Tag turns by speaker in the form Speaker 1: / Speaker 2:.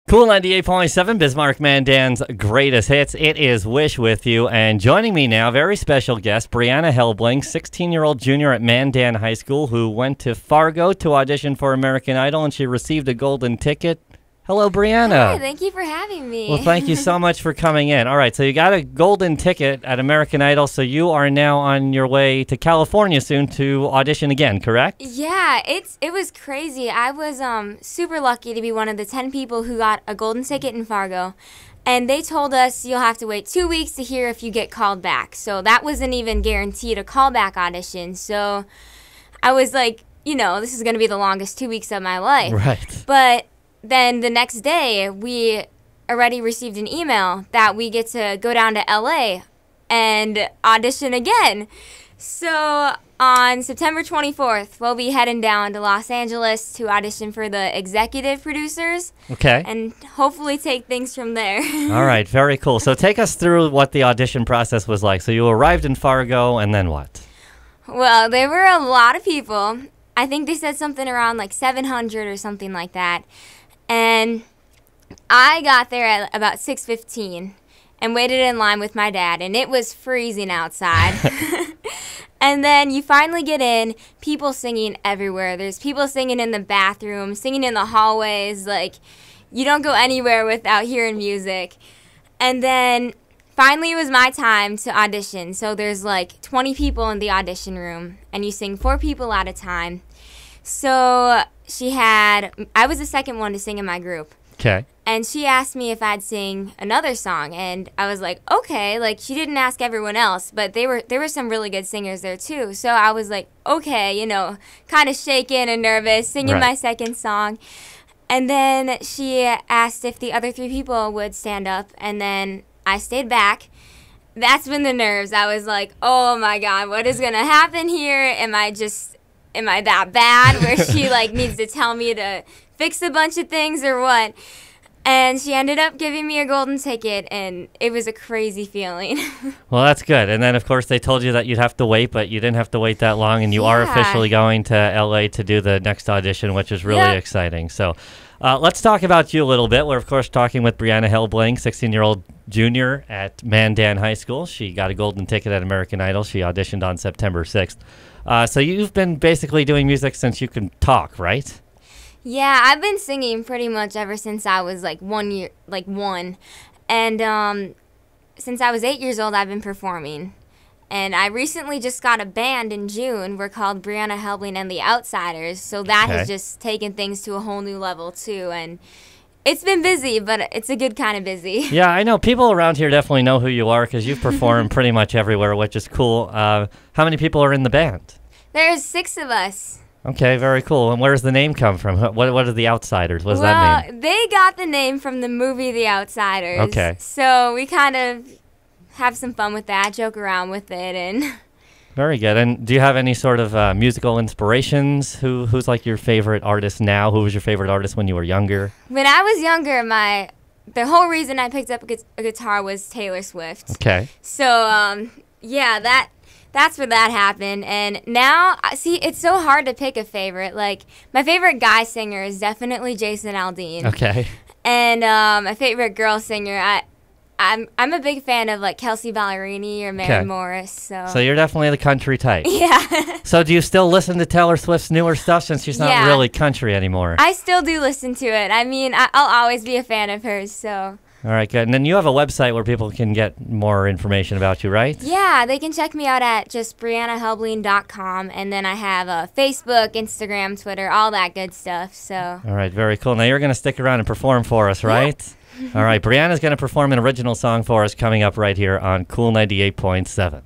Speaker 1: Cool 98.7, Bismarck Mandan's greatest hits. It is Wish with you. And joining me now, very special guest, Brianna Helbling, 16-year-old junior at Mandan High School who went to Fargo to audition for American Idol, and she received a golden ticket. Hello, Brianna.
Speaker 2: Hi, thank you for having me.
Speaker 1: Well, thank you so much for coming in. All right, so you got a golden ticket at American Idol, so you are now on your way to California soon to audition again, correct?
Speaker 2: Yeah, it was crazy. I was super lucky to be one of the 10 people who got a golden ticket in Fargo. And they told us you'll have to wait 2 weeks to hear if you get called back. So that wasn't even guaranteed a callback audition. So I was like, you know, this is going to be the longest 2 weeks of my life.
Speaker 1: Right.
Speaker 2: But then the next day, we already received an email that we get to go down to LA and audition again. So on September 24th, we'll be heading down to Los Angeles to audition for the executive producers.
Speaker 1: Okay.
Speaker 2: And hopefully take things from there.
Speaker 1: All right, very cool. So take us through what the audition process was like. So you arrived in Fargo, and then what?
Speaker 2: Well, there were a lot of people. I think they said something around like 700 or something like that. And I got there at about 6:15 and waited in line with my dad, and it was freezing outside. And then you finally get in, people singing everywhere. There's people singing in the bathroom, singing in the hallways. Like, you don't go anywhere without hearing music. And then finally it was my time to audition. So there's like 20 people in the audition room, and you sing 4 people at a time. So I was the second one to sing in my group.
Speaker 1: Okay.
Speaker 2: And she asked me if I'd sing another song, and I was like, okay. Like, she didn't ask everyone else, but there were some really good singers there too. So I was like, okay, you know, kind of shaken and nervous, singing my second song. And then she asked if the other 3 people would stand up, and then I stayed back. That's when the nerves. I was like, oh my God, what is gonna happen here? Am I that bad where she like needs to tell me to fix a bunch of things or what? And she ended up giving me a golden ticket, and it was a crazy feeling.
Speaker 1: Well, that's good. And then, of course, they told you that you'd have to wait, but you didn't have to wait that long, and you are officially going to LA to do the next audition, which is really exciting. So let's talk about you a little bit. We're, of course, talking with Brianna Helbling, 16-year-old junior at Mandan High School. She got a golden ticket at American Idol. She auditioned on September 6th. So you've been basically doing music since you can talk, right?
Speaker 2: Yeah, I've been singing pretty much ever since I was like 1 year, and since I was 8 years old, I've been performing. And I recently just got a band in June. We're called Brianna Helbling and the Outsiders, so that has just taken things to a whole new level too. And it's been busy, but it's a good kind of busy. Yeah,
Speaker 1: I know people around here definitely know who you are because you've performed pretty much everywhere, which is cool. How many people are in the band?
Speaker 2: There's 6 of us.
Speaker 1: Okay, very cool. And where does the name come from? What are the Outsiders? What does that mean?
Speaker 2: Well, they got the name from the movie The Outsiders.
Speaker 1: Okay.
Speaker 2: So we kind of have some fun with that, joke around with it, and...
Speaker 1: Very good. And do you have any sort of musical inspirations? Who's like your favorite artist now? Who was your favorite artist when you were younger?
Speaker 2: When I was younger, the whole reason I picked up a guitar was Taylor Swift.
Speaker 1: Okay.
Speaker 2: So, yeah, that's where that happened. And now, see, it's so hard to pick a favorite. Like, my favorite guy singer is definitely Jason Aldean.
Speaker 1: Okay.
Speaker 2: And my favorite girl singer, I'm a big fan of like Kelsey Ballerini or Mary Morris. So
Speaker 1: you're definitely the country type.
Speaker 2: Yeah.
Speaker 1: So do you still listen to Taylor Swift's newer stuff since she's not really country anymore?
Speaker 2: I still do listen to it. I mean, I'll always be a fan of hers. So.
Speaker 1: All right, good. And then you have a website where people can get more information about you, right?
Speaker 2: Yeah, they can check me out at just briannahelbling.com, and then I have a Facebook, Instagram, Twitter, all that good stuff. So.
Speaker 1: All right, very cool. Now you're going to stick around and perform for us, right? Yeah. All right, Brianna's going to perform an original song for us coming up right here on Cool 98.7.